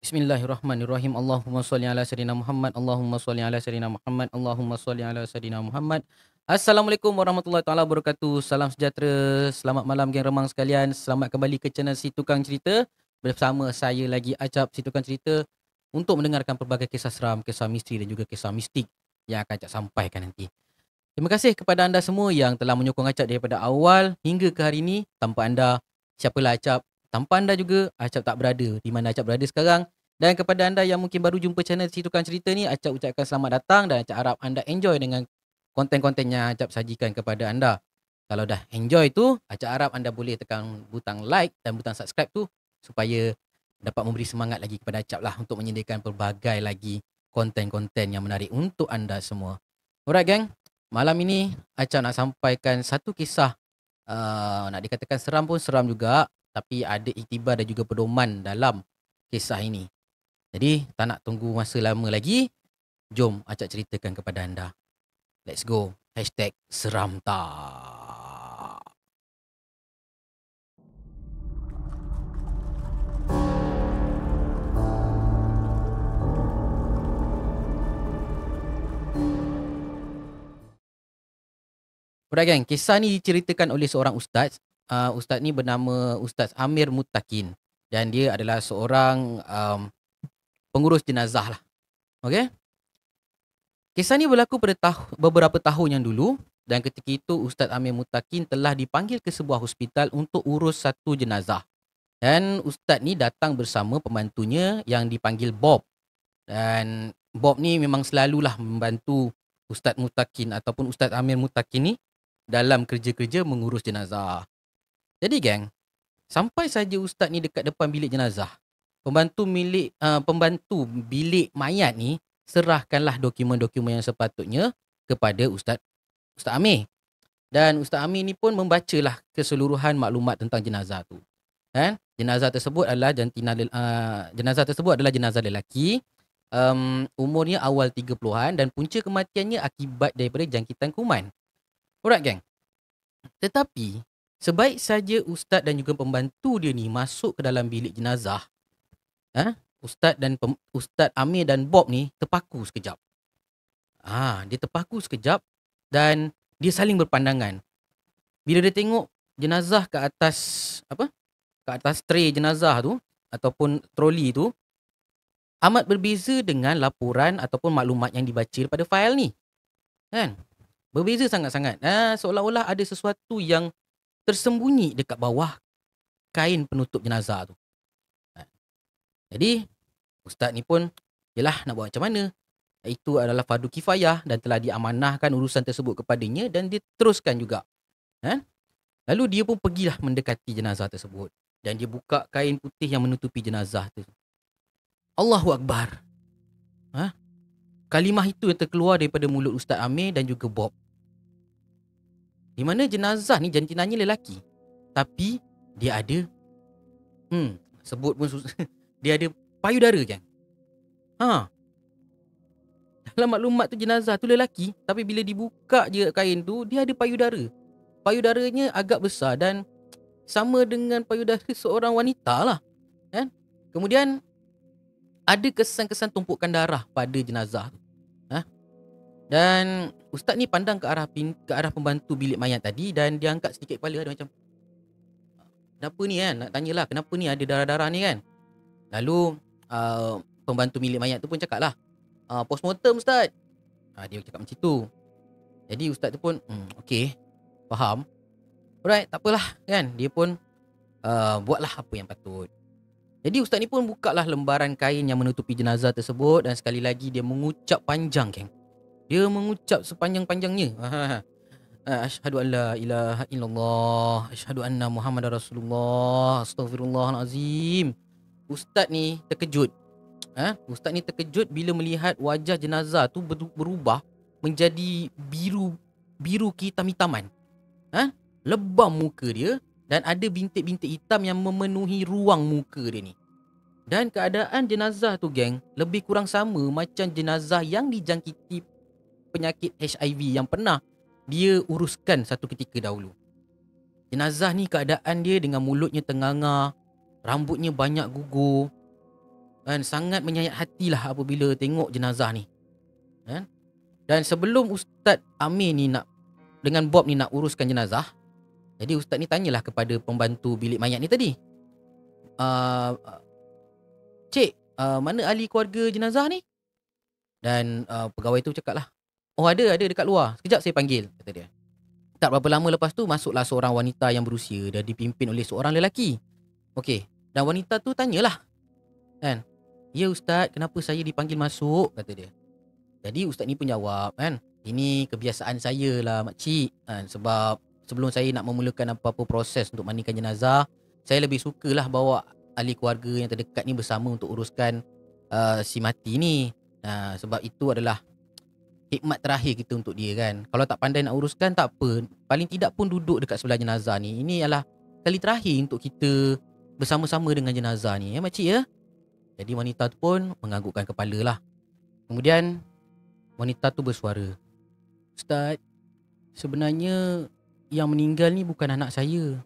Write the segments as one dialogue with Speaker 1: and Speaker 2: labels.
Speaker 1: Bismillahirrahmanirrahim. Allahumma sholli ala sayyidina Muhammad. Allahumma sholli ala sayyidina Muhammad. Allahumma sholli ala sayyidina Muhammad. Assalamualaikum warahmatullahi taala wabarakatuh. Salam sejahtera. Selamat malam geng remang sekalian. Selamat kembali ke channel Si Tukang Cerita. Bersama saya lagi Acap Si Tukang Cerita untuk mendengarkan pelbagai kisah seram, kisah misteri dan juga kisah mistik yang akan Acap sampaikan nanti. Terima kasih kepada anda semua yang telah menyokong Acap daripada awal hingga ke hari ini. Tanpa anda, siapalah Acap? Tanpa anda juga, Acap tak berada di mana Acap berada sekarang. Dan kepada anda yang mungkin baru jumpa channel Si Tukang Cerita ni, Acap ucapkan selamat datang dan Acap harap anda enjoy dengan konten-konten yang Acap sajikan kepada anda. Kalau dah enjoy tu, Acap harap anda boleh tekan butang like dan butang subscribe tu supaya dapat memberi semangat lagi kepada Acap lah untuk menyediakan pelbagai lagi konten-konten yang menarik untuk anda semua. Alright gang, malam ini Acap nak sampaikan satu kisah, nak dikatakan seram pun seram juga, tapi ada iktibar dan juga pedoman dalam kisah ini. Jadi tak nak tunggu masa lama lagi, jom Acap ceritakan kepada anda. Let's go. #seram tak. Alright gang, kisah ni diceritakan oleh seorang ustaz. Ustaz ni bernama Ustaz Amir Muttaqin. Dan dia adalah seorang pengurus jenazah lah. Okay? Kisah ni berlaku pada beberapa tahun yang dulu. Dan ketika itu Ustaz Amir Muttaqin telah dipanggil ke sebuah hospital untuk urus satu jenazah. Dan Ustaz ni datang bersama pembantunya yang dipanggil Bob. Dan Bob ni memang selalulah membantu Ustaz Muttaqin ataupun Ustaz Amir Muttaqin ni dalam kerja-kerja mengurus jenazah. Jadi geng, sampai saja Ustaz ni dekat depan bilik jenazah, pembantu bilik mayat ni serahkanlah dokumen-dokumen yang sepatutnya kepada Ustaz Amir. Dan Ustaz Amir ni pun membacalah keseluruhan maklumat tentang jenazah tu. Kan? Jenazah tersebut adalah jenazah lelaki. Umurnya awal 30-an dan punca kematiannya akibat daripada jangkitan kuman. Alright geng. Tetapi sebaik saja Ustaz dan juga pembantu dia ni masuk ke dalam bilik jenazah, Ustaz Amir dan Bob ni terpaku sekejap. Dia terpaku sekejap dan dia saling berpandangan. Bila dia tengok jenazah ke atas tray jenazah tu ataupun troli tu amat berbeza dengan laporan ataupun maklumat yang dibaca daripada fail ni. Kan? Berbeza sangat-sangat. Seolah-olah ada sesuatu yang tersembunyi dekat bawah kain penutup jenazah tu. Jadi ustaz ni pun yelah nak buat macam mana. Itu adalah fardu kifayah dan telah diamanahkan urusan tersebut kepadanya dan dia teruskan juga. Lalu dia pun pergilah mendekati jenazah tersebut dan dia buka kain putih yang menutupi jenazah tu. Allahu Akbar. Kalimah itu yang terkeluar daripada mulut Ustaz Amir dan juga Bob. Di mana jenazah ni jantinanya lelaki. Tapi dia ada sebut pun susah. Dia ada payudara kan. Dalam maklumat tu jenazah tu lelaki, tapi bila dibuka je kain tu dia ada payudara. Payudaranya agak besar dan sama dengan payudara seorang wanita lah. Kan? Kemudian ada kesan-kesan tumpukan darah pada jenazah tu. Dan ustaz ni pandang ke arah pembantu bilik mayat tadi dan dia angkat sedikit kepala, ada macam, kenapa ni kan? Nak tanyalah kenapa ni ada darah-darah ni kan? Lalu pembantu bilik mayat tu pun cakap lah, postmortem ustaz. Dia cakap macam tu. Jadi ustaz tu pun okey, faham. Alright, tak apalah kan. Dia pun buatlah apa yang patut. Jadi ustaz ni pun bukalah lembaran kain yang menutupi jenazah tersebut dan sekali lagi dia mengucap panjang geng. Dia mengucap sepanjang-panjangnya. Asyhadu an la ilaha illallah, asyhadu anna Muhammadar Rasulullah, astaghfirullahalazim. Ustaz ni terkejut. Ustaz ni terkejut bila melihat wajah jenazah tu berubah menjadi biru kehitam-hitaman. Lebam muka dia dan ada bintik-bintik hitam yang memenuhi ruang muka dia ni. Dan keadaan jenazah tu geng lebih kurang sama macam jenazah yang dijangkiti penyakit HIV yang pernah dia uruskan satu ketika dahulu. Jenazah ni keadaan dia dengan mulutnya tenganga, rambutnya banyak gugur. dan sangat menyayat hatilah apabila tengok jenazah ni. Kan? Dan sebelum Ustaz Amir ni nak dengan Bob ni nak uruskan jenazah, jadi Ustaz ni tanyalah kepada pembantu bilik mayat ni tadi. Uh, Cik, mana ahli keluarga jenazah ni? Dan pegawai tu cakap lah, oh ada dekat luar. Sekejap saya panggil, kata dia. Tak berapa lama lepas tu masuklah seorang wanita yang berusia dan dipimpin oleh seorang lelaki. Okey, dan wanita tu tanyalah, kan? Ya Ustaz, kenapa saya dipanggil masuk? Kata dia. Jadi Ustaz ni pun jawab, kan? Ini kebiasaan saya lah makcik, kan? Sebab sebelum saya nak memulakan apa-apa proses untuk mandikan jenazah, saya lebih sukalah bawa ahli keluarga yang terdekat ni bersama untuk uruskan si mati ni. Sebab itu adalah hikmat terakhir kita untuk dia, kan. Kalau tak pandai nak uruskan tak apa, paling tidak pun duduk dekat sebelah jenazah ni. Ini adalah kali terakhir untuk kita bersama-sama dengan jenazah ni, ya makcik ya. Jadi wanita tu pun menganggukkan kepala lah. Kemudian wanita tu bersuara, Ustaz, sebenarnya yang meninggal ni bukan anak saya.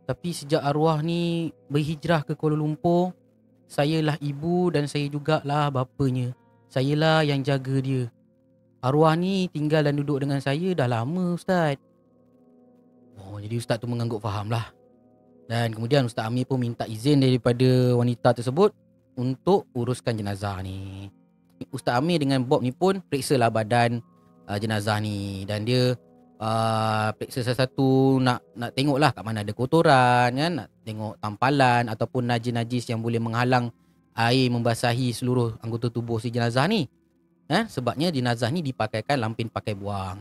Speaker 1: Tapi sejak arwah ni berhijrah ke Kuala Lumpur, sayalah ibu dan saya jugalah bapanya. Sayalah yang jaga dia. Arwah ni tinggal dan duduk dengan saya dah lama Ustaz. Oh, jadi Ustaz tu mengangguk faham lah. Dan kemudian Ustaz Amir pun minta izin daripada wanita tersebut untuk uruskan jenazah ni. Ustaz Amir dengan Bob ni pun periksa lah badan jenazah ni. Dan dia periksa satu-satu, nak tengok lah kat mana ada kotoran, kan? Nak tengok tampalan ataupun najis-najis yang boleh menghalang air membasahi seluruh anggota tubuh si jenazah ni. Sebabnya jenazah ni dipakaikan lampin pakai buang.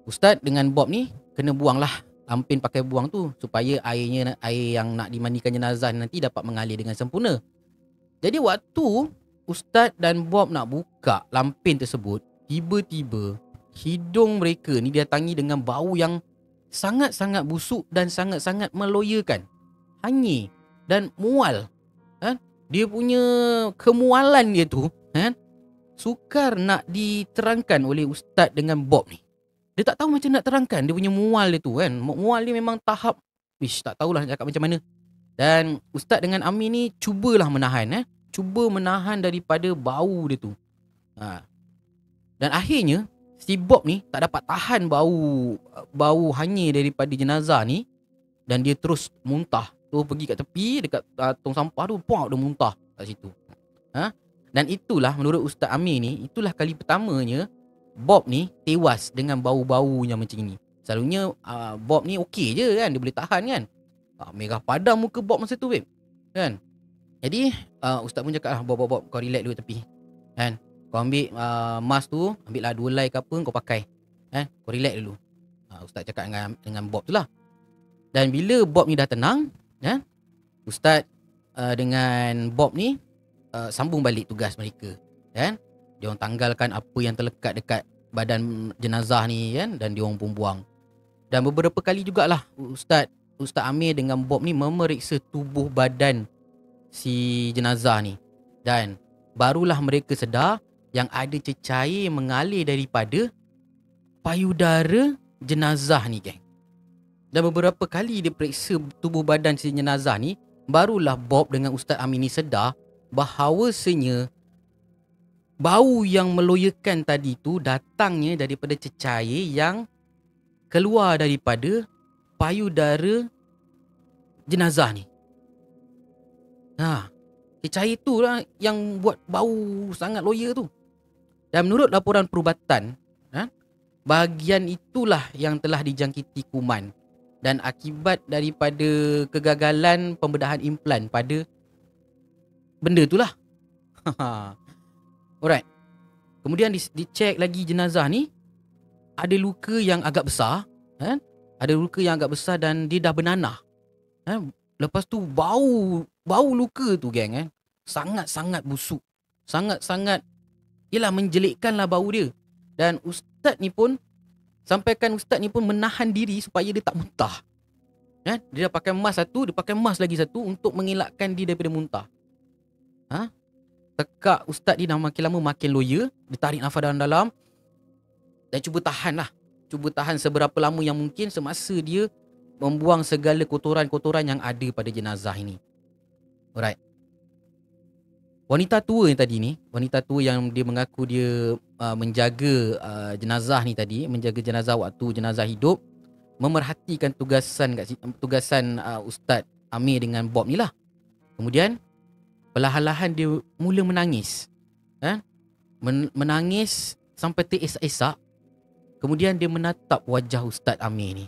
Speaker 1: Ustaz dengan Bob ni kena buang lah lampin pakai buang tu supaya air yang nak dimandikan jenazah nanti dapat mengalir dengan sempurna. Jadi waktu Ustaz dan Bob nak buka lampin tersebut, tiba-tiba hidung mereka ni didatangi dengan bau yang sangat-sangat busuk dan sangat-sangat meloyakan. Hanyir dan mual. Dia punya kemualan dia tu sukar nak diterangkan oleh Ustaz dengan Bob ni. Dia tak tahu macam nak terangkan dia punya mual dia tu, kan. Mual dia memang tahap tak tahulah nak cakap macam mana. Dan Ustaz dengan Amir ni cubalah menahan, cuba menahan daripada bau dia tu. Dan akhirnya si Bob ni tak dapat tahan bau hanyir daripada jenazah ni, dan dia terus muntah. Tu pergi kat tepi dekat tong sampah tu, dia muntah kat situ. Dan itulah menurut Ustaz Amir ni, itulah kali pertamanya Bob ni tewas dengan bau-baunya macam ni. Selalunya Bob ni okey je, kan, dia boleh tahan, kan. Merah padam muka Bob masa tu, babe, kan. Jadi Ustaz pun cakap lah, Bob, kau relax dulu tepi, kan. Kau ambil mask tu, ambil lah 2 helai ke apa, kau pakai, kau relax dulu. Ustaz cakap dengan Bob tu lah. Dan bila Bob ni dah tenang, Ustaz dengan Bob ni sambung balik tugas mereka, kan. Dia orang tanggalkan apa yang terlekat dekat badan jenazah ni, kan, dan dia orang pun buang. Dan beberapa kali jugalah Ustaz Amir dengan Bob ni memeriksa tubuh badan si jenazah ni. Dan barulah mereka sedar yang ada cecair mengalir daripada payudara jenazah ni, geng. Dan beberapa kali dia periksa tubuh badan si jenazah ni, barulah Bob dengan Ustaz Amir ni sedar bahawasanya bau yang meloyakan tadi tu datangnya daripada cecair yang keluar daripada payudara jenazah ni. Cecair tu lah yang buat bau sangat loya tu. Dan menurut laporan perubatan, bahagian itulah yang telah dijangkiti kuman dan akibat daripada kegagalan pembedahan implan pada benda tu lah. Alright. Kemudian dicek lagi jenazah ni, ada luka yang agak besar, ada luka yang agak besar dan dia dah bernanah. Lepas tu bau luka tu, geng, sangat-sangat busuk. Sangat-sangat menjelekkanlah bau dia. Dan Ustaz ni pun menahan diri supaya dia tak muntah. Dia dah pakai mask satu, dia pakai mask lagi satu untuk mengelakkan dia daripada muntah. Tekak Ustaz ni dah makin lama makin loya. Dia tarik nafas dalam-dalam dan cuba tahan seberapa lama yang mungkin semasa dia membuang segala kotoran-kotoran yang ada pada jenazah ini. Alright. Wanita tua yang tadi ni, wanita tua yang dia mengaku dia menjaga jenazah ni tadi, menjaga jenazah waktu jenazah hidup, memerhatikan tugasan Ustaz Amir dengan Bob ni lah. Kemudian perlahan-lahan dia mula menangis. Menangis sampai teresak-esak. Kemudian dia menatap wajah Ustaz Amir ni.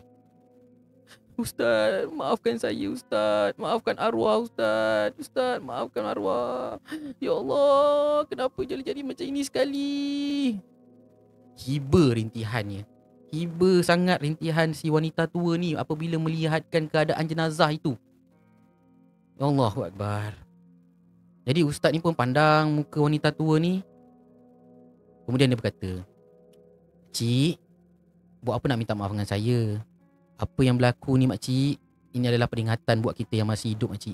Speaker 1: Ustaz, maafkan saya Ustaz. Maafkan arwah Ustaz. Ustaz, maafkan arwah. Ya Allah, kenapa jadi macam ini sekali? Hiba rintihannya. Hiba sangat rintihan si wanita tua ni apabila melihatkan keadaan jenazah itu. Ya Allahu Akbar. Jadi Ustaz ni pun pandang muka wanita tua ni. Kemudian dia berkata, "Cik, buat apa nak minta maaf dengan saya? Apa yang berlaku ni makcik, ini adalah peringatan buat kita yang masih hidup makcik.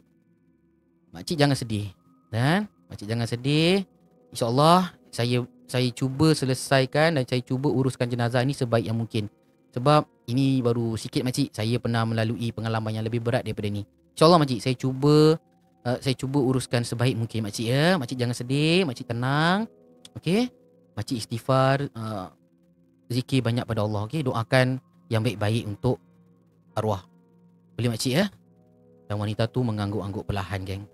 Speaker 1: Makcik jangan sedih. Dan makcik jangan sedih. InsyaAllah saya cuba selesaikan dan saya cuba uruskan jenazah ni sebaik yang mungkin. Sebab ini baru sikit makcik, saya pernah melalui pengalaman yang lebih berat daripada ni. InsyaAllah makcik, saya cuba uruskan sebaik mungkin makcik ya. Makcik jangan sedih, makcik tenang. Okey? Makcik istighfar, zikir banyak pada Allah. Okey? Doakan yang baik-baik untuk arwah. Boleh makcik ya?" Dan wanita tu mengangguk-angguk perlahan, geng.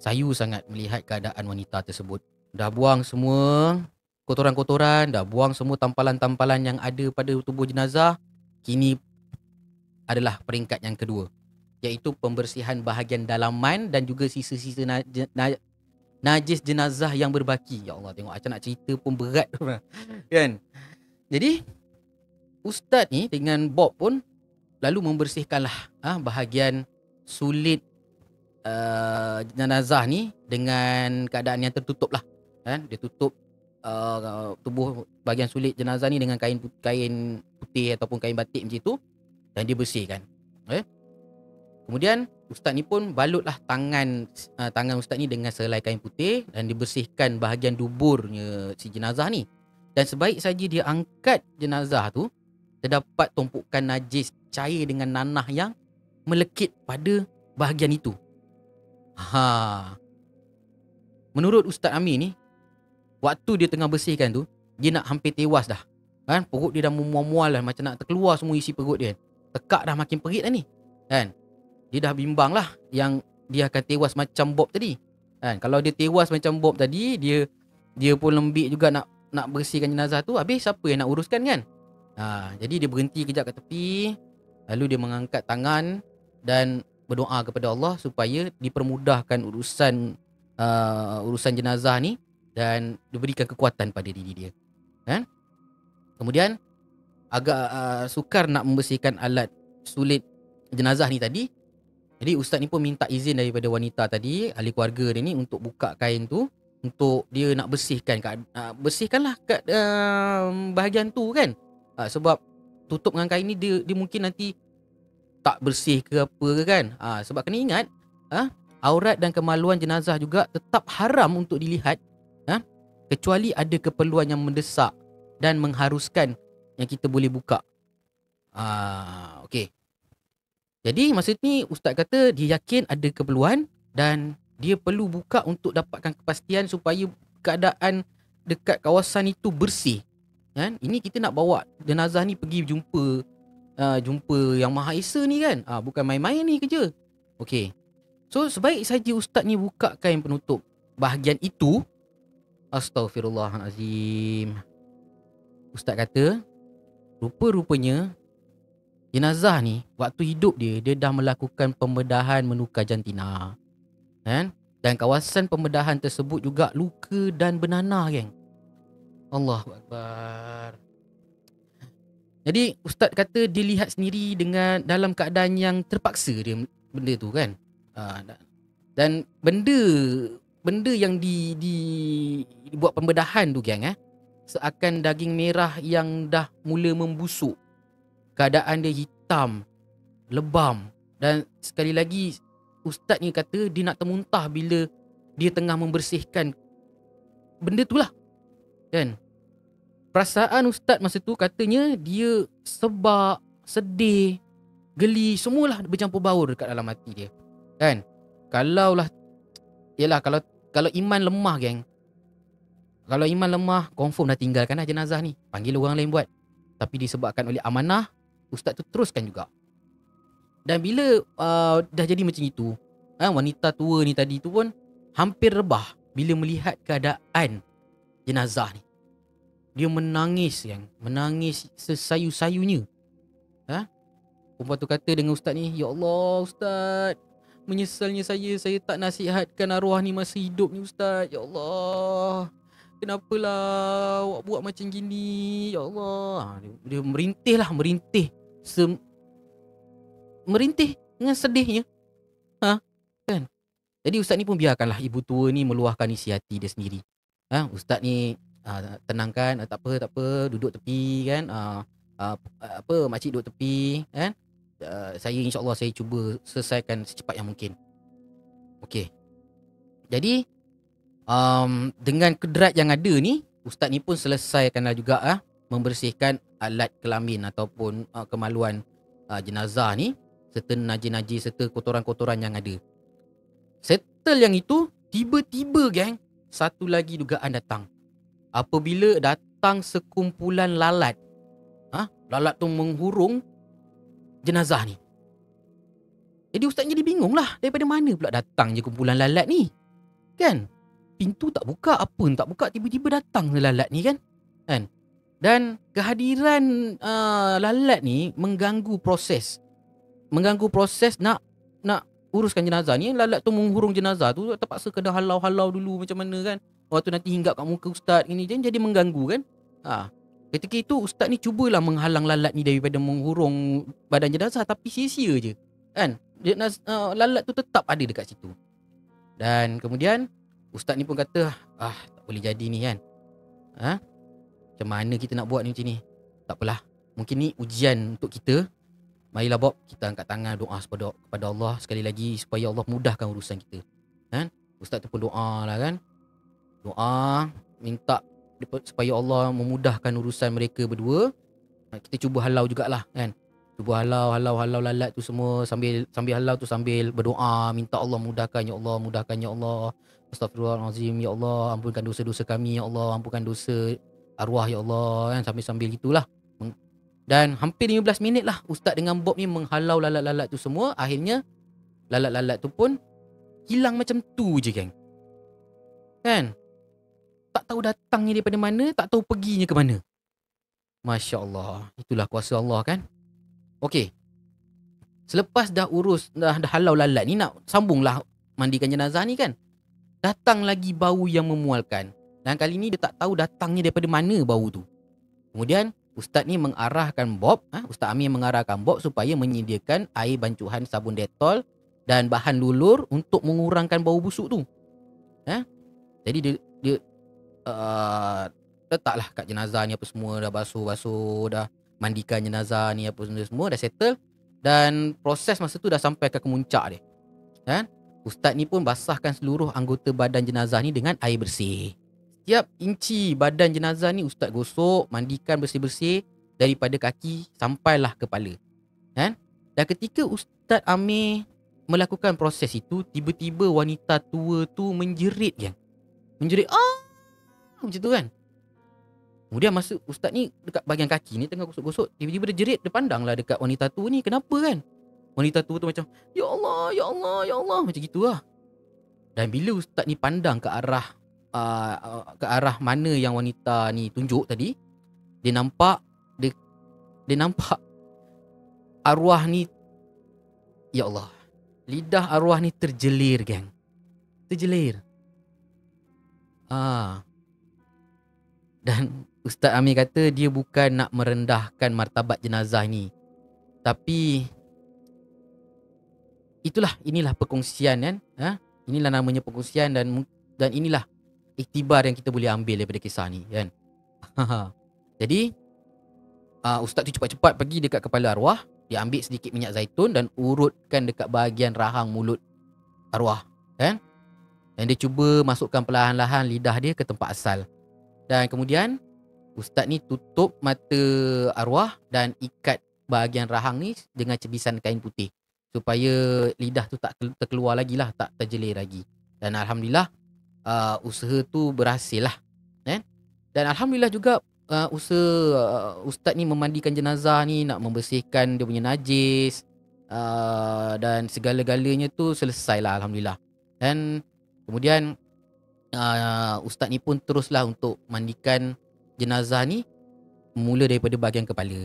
Speaker 1: Sayu sangat melihat keadaan wanita tersebut. Dah buang semua kotoran-kotoran, dah buang semua tampalan-tampalan yang ada pada tubuh jenazah. Kini adalah peringkat yang kedua, iaitu pembersihan bahagian dalaman dan juga sisa-sisa najis jenazah yang berbaki. Ya Allah, tengok Aca nak cerita pun berat kan. Jadi Ustaz ni dengan Bob pun lalu membersihkanlah bahagian sulit jenazah ni dengan keadaan yang tertutup lah. Dia tutup tubuh bahagian sulit jenazah ni dengan kain putih ataupun kain batik macam tu, dan dia bersihkan. Kemudian Ustaz ni pun balutlah tangan Ustaz ni dengan selai kain putih dan dibersihkan bahagian duburnya si jenazah ni. Dan sebaik saja dia angkat jenazah tu, terdapat tumpukan najis cair dengan nanah yang melekit pada bahagian itu. Menurut Ustaz Amir ni, waktu dia tengah bersihkan tu, dia nak hampir tewas dah. Perut dia dah memual-mual lah, macam nak terkeluar semua isi perut dia. Tekak dah makin perit dah ni. Dia dah bimbang lah yang dia akan tewas macam Bob tadi. Kalau dia tewas macam Bob tadi, dia pun lembik juga nak bersihkan jenazah tu, habis siapa yang nak uruskan kan? Jadi dia berhenti kejap kat tepi, lalu dia mengangkat tangan dan berdoa kepada Allah supaya dipermudahkan urusan jenazah ni dan diberikan kekuatan pada diri dia. Kemudian agak sukar nak membersihkan alat sulit jenazah ni tadi. Jadi Ustaz ni pun minta izin daripada wanita tadi, ahli keluarga dia ni, untuk buka kain tu untuk dia nak bersihkanlah kat bahagian tu kan. Sebab tutup dengan kain ni dia mungkin nanti tak bersih ke apa ke kan. Sebab kena ingat, aurat dan kemaluan jenazah juga tetap haram untuk dilihat, kecuali ada keperluan yang mendesak dan mengharuskan yang kita boleh buka. Okey. Jadi masa ni Ustaz kata dia yakin ada keperluan dan dia perlu buka untuk dapatkan kepastian supaya keadaan dekat kawasan itu bersih. Ini kita nak bawa jenazah ni pergi jumpa Yang Maha Esa ni kan. Bukan main-main ni kerja. Okey. So sebaik saja Ustaz ni buka kain penutup bahagian itu, Astaghfirullahalazim, Ustaz kata rupa-rupanya jenazah ni waktu hidup dia dah melakukan pembedahan menukar jantina. Dan kawasan pembedahan tersebut juga luka dan bernanah, geng. Allahu Akbar. Jadi Ustaz kata dia lihat sendiri dengan dalam keadaan yang terpaksa dia benda tu kan. Dan benda yang dibuat pembedahan tu, geng, seakan daging merah yang dah mula membusuk. Keadaan dia hitam, lebam, dan sekali lagi Ustaz ni kata dia nak termuntah bila dia tengah membersihkan benda tu lah. Kan? Perasaan Ustaz masa tu katanya dia sebab, sedih, geli, semualah bercampur baur dekat dalam hati dia. Kan? Kalau Kalau iman lemah geng, kalau iman lemah confirm dah tinggalkan lah jenazah ni. Panggil orang lain buat. Tapi disebabkan oleh amanah, ustaz tu teruskan juga. Dan bila dah jadi macam itu, wanita tua ni tadi tu pun hampir rebah bila melihat keadaan jenazah ni. Dia menangis yang menangis sesayu-sayunya. Perempuan tu kata dengan ustaz ni, "Ya Allah ustaz, menyesalnya saya tak nasihatkan arwah ni masa hidup ni ustaz. Ya Allah, kenapalah awak buat macam gini? Ya Allah." Dia merintih lah, merintih dengan sedihnya. Kan? Jadi ustaz ni pun biarkanlah ibu tua ni meluahkan isi hati dia sendiri. Ustaz ni tenangkan, tak apa, duduk tepi kan. Makcik duduk tepi kan. Saya insya-Allah saya cuba selesaikan secepat yang mungkin. Okey. Jadi dengan kedrat yang ada ni, ustaz ni pun selesaikanlah juga membersihkan alat kelamin ataupun kemaluan jenazah ni serta najis-najis serta kotoran-kotoran yang ada. Settle yang itu, tiba-tiba geng, satu lagi dugaan datang. Apabila datang sekumpulan lalat. Lalat tu menghurung jenazah ni. Jadi ustaz jadi bingung lah, daripada mana pula datang je kumpulan lalat ni? Kan? Pintu tak buka, apa tak buka, tiba-tiba datang lalat ni kan? Dan kehadiran lalat ni mengganggu proses nak uruskan jenazah ni. Lalat tu menghurung jenazah tu, terpaksa kena halau-halau dulu macam mana kan. Waktu nanti hinggap kat muka ustaz ni jadi mengganggu kan. Ketika itu ustaz ni cubalah menghalang lalat ni daripada menghurung badan jenazah, tapi sia-sia je kan. Lalat tu tetap ada dekat situ. Dan kemudian ustaz ni pun kata, tak boleh jadi ni kan. Macam mana kita nak buat ni macam ni? Tak apalah, mungkin ni ujian untuk kita. Marilah Bob, kita angkat tangan doa kepada Allah sekali lagi supaya Allah mudahkan urusan kita. Ustaz tu pun doa lah kan. Doa minta supaya Allah memudahkan urusan mereka berdua. Kita cuba halau jugalah kan. Cuba halau lalat tu semua, sambil halau tu sambil berdoa minta Allah mudahkan, ya Allah mudahkan, ya Allah. Astagfirullahalazim, ya Allah ampunkan dosa-dosa kami, ya Allah ampunkan dosa arwah, ya Allah kan, sambil gitulah. Dan hampir 15 minit lah ustaz dengan Bob ni menghalau lalat-lalat tu semua. Akhirnya lalat-lalat tu pun hilang macam tu je geng. Kan? Tak tahu datangnya daripada mana, tak tahu perginya ke mana. Masya Allah, itulah kuasa Allah kan. Okey. Selepas dah halau lalat ni, nak sambunglah mandikan jenazah ni kan. Datang lagi bau yang memualkan. Dan kali ni dia tak tahu datangnya daripada mana bau tu. Kemudian ustaz ni mengarahkan Bob, Ustaz Amir mengarahkan Bob supaya menyediakan air bancuhan sabun Dettol dan bahan lulur untuk mengurangkan bau busuk tu. Jadi dia letaklah kat jenazah ni apa semua, dah basuh, dah mandikan jenazah ni apa semua dah settle. Dan proses masa tu dah sampai ke kemuncak dia. Ustaz ni pun basahkan seluruh anggota badan jenazah ni dengan air bersih. Setiap inci badan jenazah ni ustaz gosok, mandikan bersih-bersih daripada kaki sampailah kepala. Dan ketika Ustaz Amir melakukan proses itu, tiba-tiba wanita tua tu menjerit kan. Menjerit macam tu kan. Kemudian masa ustaz ni dekat bahagian kaki ni tengah gosok-gosok, tiba-tiba dia jerit, dia pandanglah dekat wanita tua ni, kenapa kan? Wanita tua tu macam, ya Allah, ya Allah, ya Allah, macam gitulah. Dan bila ustaz ni pandang ke arah mana yang wanita ni tunjuk tadi, dia nampak arwah ni, ya Allah, lidah arwah ni terjelir geng. Terjelir. Dan Ustaz Amir kata dia bukan nak merendahkan martabat jenazah ni, tapi inilah perkongsian kan. Inilah namanya perkongsian dan inilah iktibar yang kita boleh ambil daripada kisah ni kan. Jadi ustaz tu cepat-cepat pergi dekat kepala arwah, dia ambil sedikit minyak zaitun dan urutkan dekat bahagian rahang mulut arwah kan. Dan dia cuba masukkan perlahan-lahan lidah dia ke tempat asal. Dan kemudian ustaz ni tutup mata arwah dan ikat bahagian rahang ni dengan cebisan kain putih supaya lidah tu tak terkeluar lagi lah, tak terjelir lagi. Dan alhamdulillah usaha tu berhasil lah, kan. Dan alhamdulillah juga, usaha, ustaz ni memandikan jenazah ni, nak membersihkan dia punya najis, dan segala-galanya tu selesailah alhamdulillah. Dan kemudian, ustaz ni pun teruslah untuk mandikan jenazah ni mula daripada bahagian kepala.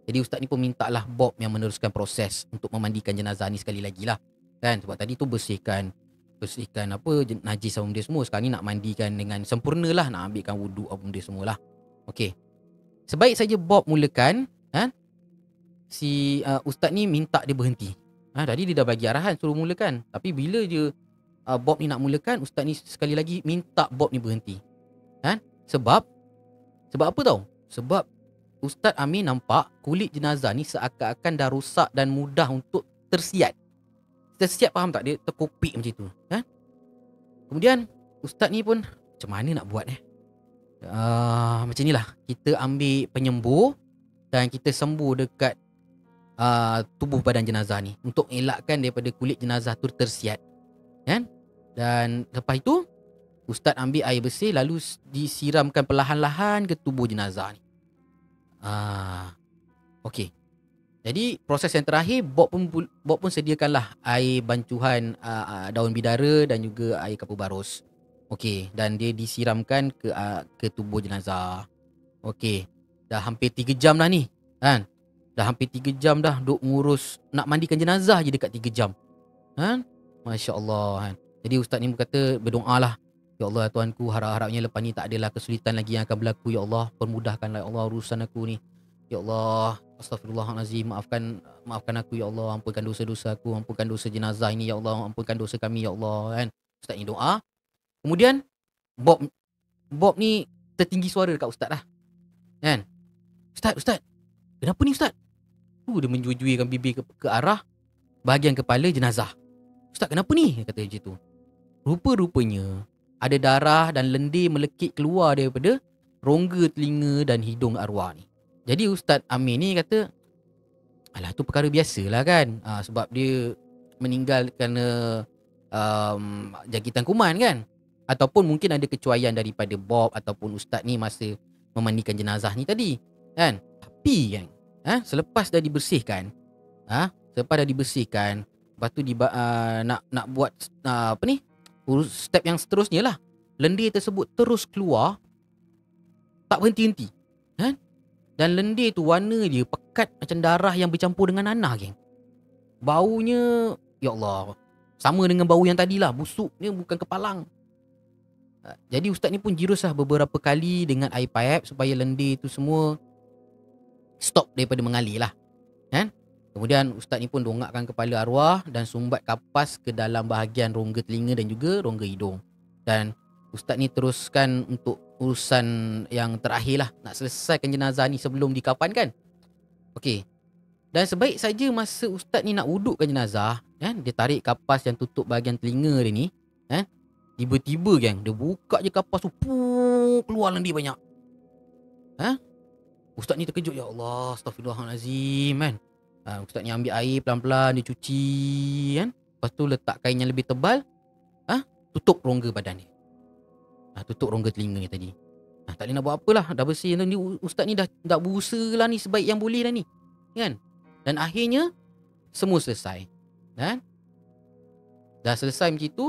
Speaker 1: Jadi ustaz ni pun mintalah Bob yang meneruskan proses untuk memandikan jenazah ni sekali lagi lah, kan. Sebab tadi tu bersihkan apa, najis apa benda semua. Sekarang ni nak mandikan dengan sempurna lah, nak ambilkan wuduk apa benda semualah. Okey. Sebaik saja Bob mulakan, kan, si ustaz ni minta dia berhenti. Tadi dia dah bagi arahan suruh mulakan. Tapi bila je Bob ni nak mulakan, ustaz ni sekali lagi minta Bob ni berhenti. Kan? Sebab apa tau? Sebab Ustaz Amir nampak kulit jenazah ni seakan-akan dah rosak dan mudah untuk tersiat. Tersiat, faham tak? Dia terkopik macam tu, kan? Kemudian ustaz ni pun macam mana nak buat macam ni lah. Kita ambil penyembuh dan kita sembuh dekat tubuh badan jenazah ni untuk elakkan daripada kulit jenazah tu tersiat, kan? Dan lepas itu ustaz ambil air bersih lalu disiramkan perlahan-lahan ke tubuh jenazah ni. Okey. Jadi proses yang terakhir Bob pun sediakanlah air bancuhan daun bidara dan juga air kapur barus. Okey, dan dia disiramkan ke tubuh jenazah. Okey. Dah hampir 3 jam dah ni, kan? Dah hampir 3 jam dah duk ngurus nak mandikan jenazah je dekat 3 jam. Kan? Masya-Allah, kan. Jadi ustaz ni berkata, berdoalah, ya Allah Tuanku, harap-harapnya lepas ni tak adalah kesulitan lagi yang akan berlaku, ya Allah. Permudahkanlah ya Allah urusan aku ni. Ya Allah, astaghfirullahalazim, maafkan aku ya Allah, ampunkan dosa-dosa aku, ampunkan dosa jenazah ini ya Allah, ampunkan dosa kami ya Allah, kan. Ustaz ni doa. Kemudian Bob ni tertinggi suara dekat ustaz lah, kan. Ustaz, kenapa ni ustaz? Dia menjui-juikan bibir ke arah bahagian kepala jenazah. Ustaz, kenapa ni? Dia kata macam tu. Rupa-rupanya ada darah dan lendir melekit keluar daripada rongga telinga dan hidung arwah ni. Jadi Ustaz Amir ni kata, alah tu perkara biasalah kan. Sebab dia meninggal kerana jangkitan kuman kan. Ataupun mungkin ada kecuaian daripada Bob ataupun Ustaz ni masa memandikan jenazah ni tadi, kan. Tapi kan, selepas dah dibersihkan, lepas tu nak buat step yang seterusnya lah. Lendir tersebut terus keluar, tak berhenti-henti, kan? Dan lendir tu warna dia pekat macam darah yang bercampur dengan nanah, geng. Baunya, ya Allah, sama dengan bau yang tadi lah, busuknya bukan kepalang. Jadi ustaz ni pun jiruslah beberapa kali dengan air paip supaya lendir tu semua stop daripada mengalir lah, kan? Kemudian ustaz ni pun dongakkan kepala arwah dan sumbat kapas ke dalam bahagian rongga telinga dan juga rongga hidung. Dan ustaz ni teruskan untuk urusan yang terakhir lah, nak selesaikan jenazah ni sebelum dikafankan. Okey. Dan sebaik saja masa ustaz ni nak wudukkan jenazah, kan, dia tarik kapas yang tutup bahagian telinga dia ni, kan. Tiba-tiba kan, dia buka je kapas tu, keluar lendir banyak. Ustaz ni terkejut, ya Allah, astaghfirullahalazim, kan. Ustaz ni ambil air pelan-pelan, dia cuci, kan. Lepas tu letak kain yang lebih tebal, tutup rongga badan dia. Tutup rongga telinga ni tadi. Tak boleh nak buat apalah, dah bersih ni. Ustaz ni dah berusaha lah ni sebaik yang boleh dah ni, kan. Dan akhirnya semua selesai, kan. Dah selesai macam tu,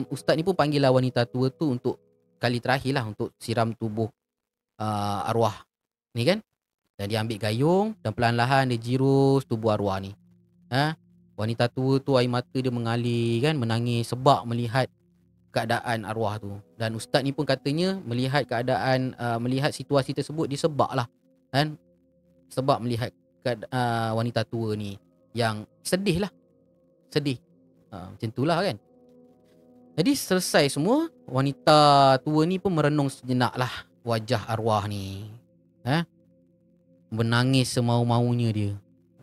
Speaker 1: ustaz ni pun panggil lah wanita tua tu untuk kali terakhir lah, untuk siram tubuh arwah ni, kan. Dan dia ambil gayung dan perlahan-lahan dia jirus tubuh arwah ni. Wanita tua tu air mata dia mengalir, kan, menangis sebab melihat keadaan arwah tu. Dan ustaz ni pun katanya melihat keadaan, melihat situasi tersebut dia sebab lah, kan. Sebab melihat wanita tua ni yang sedih lah. Sedih. Macam tu lah, kan. Jadi selesai semua, wanita tua ni pun merenung sejenak lah wajah arwah ni, menangis semau-maunya dia,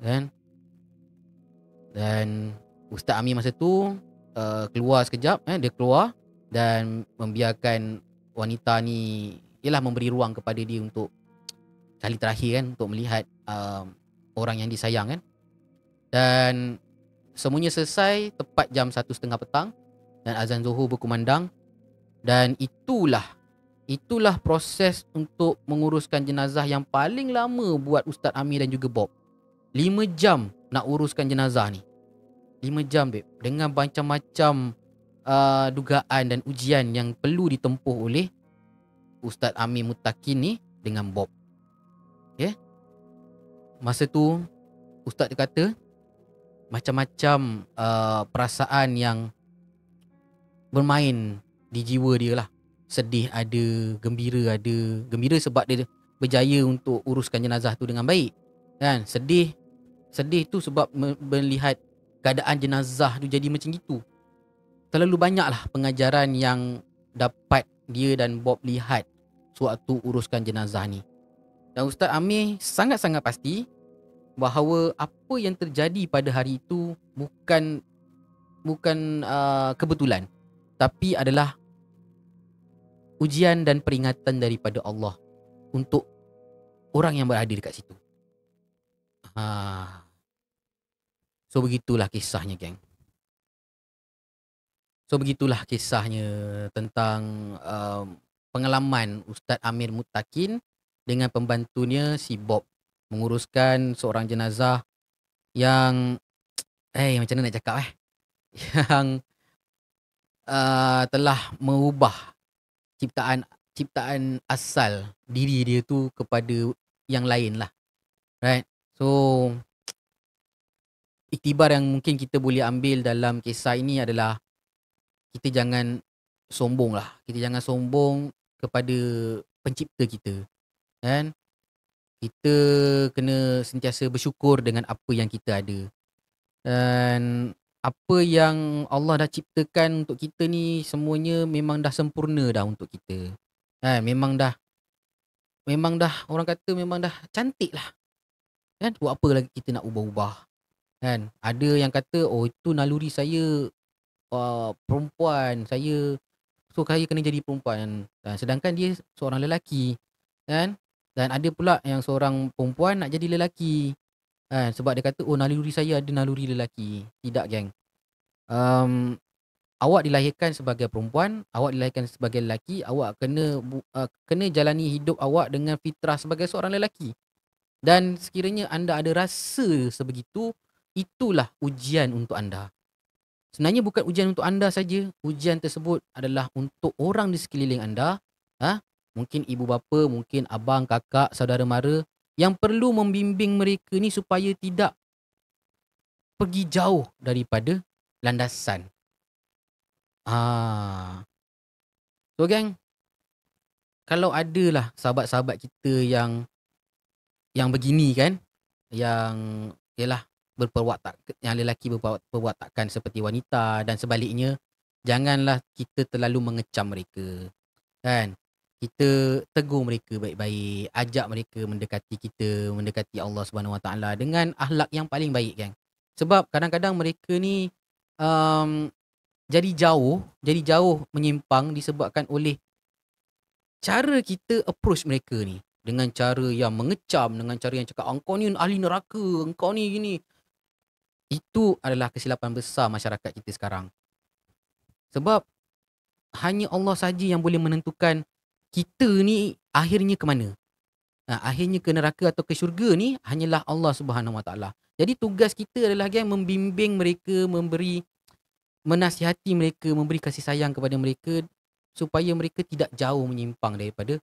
Speaker 1: kan. Dan Ustaz Amir masa tu keluar sekejap, dia keluar dan membiarkan wanita ni, ialah memberi ruang kepada dia untuk kali terakhir, kan, untuk melihat orang yang disayang, kan. Dan semuanya selesai tepat jam 1:30 petang. dan azan Zuhur berkumandang, dan itulah proses untuk menguruskan jenazah yang paling lama buat Ustaz Amir dan juga Bob. 5 jam nak uruskan jenazah ni. 5 jam babe, dengan macam-macam dugaan dan ujian yang perlu ditempuh oleh Ustaz Amir Muttaqin ni dengan Bob. Okay? Masa tu Ustaz dia kata macam-macam perasaan yang bermain di jiwa dia lah. Sedih ada, gembira ada. Gembira sebab dia berjaya untuk uruskan jenazah tu dengan baik. Kan? Sedih tu sebab melihat keadaan jenazah tu jadi macam itu. Terlalu banyaklah pengajaran yang dapat dia dan Bob lihat sewaktu uruskan jenazah ni. Dan Ustaz Amir sangat-sangat pasti bahawa apa yang terjadi pada hari itu bukan kebetulan, tapi adalah ujian dan peringatan daripada Allah untuk orang yang berada dekat situ. So begitulah kisahnya, geng. So begitulah kisahnya tentang pengalaman Ustaz Amir Muttaqin dengan pembantunya si Bob menguruskan seorang jenazah yang macam mana nak cakap yang telah mengubah ciptaan asal diri dia tu kepada yang lain lah. Right? So iktibar yang mungkin kita boleh ambil dalam kisah ini adalah kita jangan sombong lah. Kita jangan sombong kepada pencipta kita. Kan? Kita kena sentiasa bersyukur dengan apa yang kita ada. Dan apa yang Allah dah ciptakan untuk kita ni semuanya memang dah sempurna dah untuk kita. Memang dah orang kata memang dah cantik lah. Kan? Buat apa lagi kita nak ubah-ubah. Kan? Ada yang kata, oh itu naluri saya perempuan, saya kena jadi perempuan. Sedangkan dia seorang lelaki. Kan? Dan ada pula yang seorang perempuan nak jadi lelaki. Sebab dia kata, oh naluri saya ada naluri lelaki. Tidak, geng. Awak dilahirkan sebagai perempuan, awak dilahirkan sebagai lelaki, awak kena jalani hidup awak dengan fitrah sebagai seorang lelaki. Dan sekiranya anda ada rasa sebegitu, itulah ujian untuk anda. Sebenarnya bukan ujian untuk anda saja, ujian tersebut adalah untuk orang di sekeliling anda. Mungkin ibu bapa, mungkin abang, kakak, saudara mara yang perlu membimbing mereka ni supaya tidak pergi jauh daripada landasan. So geng, kalau adalah sahabat-sahabat kita yang begini kan, yang ialah yang lelaki berperwatakan seperti wanita dan sebaliknya, janganlah kita terlalu mengecam mereka. Kan? Kita tegur mereka baik-baik, ajak mereka mendekati Allah Subhanahu Wa Taala dengan akhlak yang paling baik, kan. Sebab kadang-kadang mereka ni jadi jauh menyimpang disebabkan oleh cara kita approach mereka ni, dengan cara yang mengecam, dengan cara yang cakap engkau ni ahli neraka, engkau ni gini. Itu adalah kesilapan besar masyarakat kita sekarang. Sebab hanya Allah saja yang boleh menentukan kita ni akhirnya ke mana. Akhirnya ke neraka atau ke syurga ni hanyalah Allah Subhanahu Wa Taala. Jadi tugas kita adalah membimbing mereka, menasihati mereka, memberi kasih sayang kepada mereka supaya mereka tidak jauh menyimpang daripada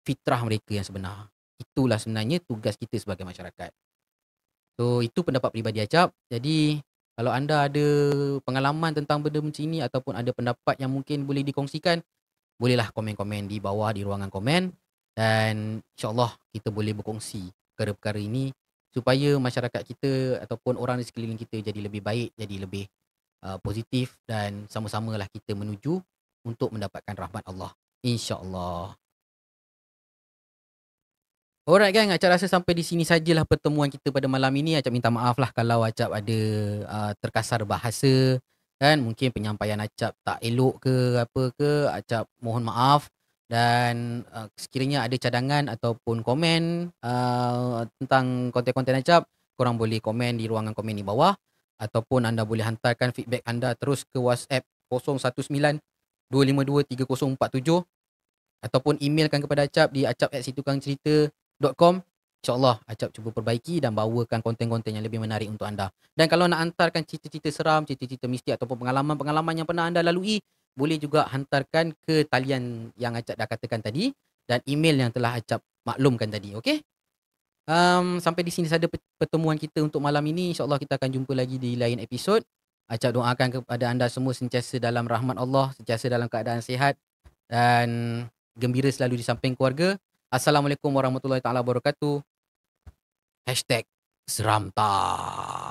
Speaker 1: fitrah mereka yang sebenar. Itulah sebenarnya tugas kita sebagai masyarakat. So itu pendapat peribadi Acap. Jadi kalau anda ada pengalaman tentang benda macam ini ataupun ada pendapat yang mungkin boleh dikongsikan, bolehlah komen-komen di bawah di ruangan komen, dan insyaAllah kita boleh berkongsi perkara-perkara ini supaya masyarakat kita ataupun orang di sekeliling kita jadi lebih baik, jadi lebih positif, dan sama-samalah kita menuju untuk mendapatkan rahmat Allah, insyaAllah. Alright gang, Acap rasa sampai di sini sajalah pertemuan kita pada malam ini. Acap minta maaf lah kalau Acap ada terkasar bahasa, kan. Mungkin penyampaian Acap tak elok ke apa ke, Acap mohon maaf. Dan sekiranya ada cadangan ataupun komen tentang konten-konten Acap, korang boleh komen di ruangan komen di bawah, ataupun anda boleh hantarkan feedback anda terus ke WhatsApp 019-252-3047 ataupun emailkan kepada Acap di acap@situkangcerita.com. InsyaAllah Acap cuba perbaiki dan bawakan konten-konten yang lebih menarik untuk anda. Dan kalau nak hantarkan cerita-cerita seram, cerita-cerita mistik ataupun pengalaman-pengalaman yang pernah anda lalui, boleh juga hantarkan ke talian yang Acap dah katakan tadi dan email yang telah Acap maklumkan tadi. Okey? Sampai di sini saja pertemuan kita untuk malam ini. InsyaAllah kita akan jumpa lagi di lain episod. Acap doakan kepada anda semua sentiasa dalam rahmat Allah, sentiasa dalam keadaan sihat dan gembira selalu di samping keluarga. Assalamualaikum warahmatullahi taala wabarakatuh. #SeramTak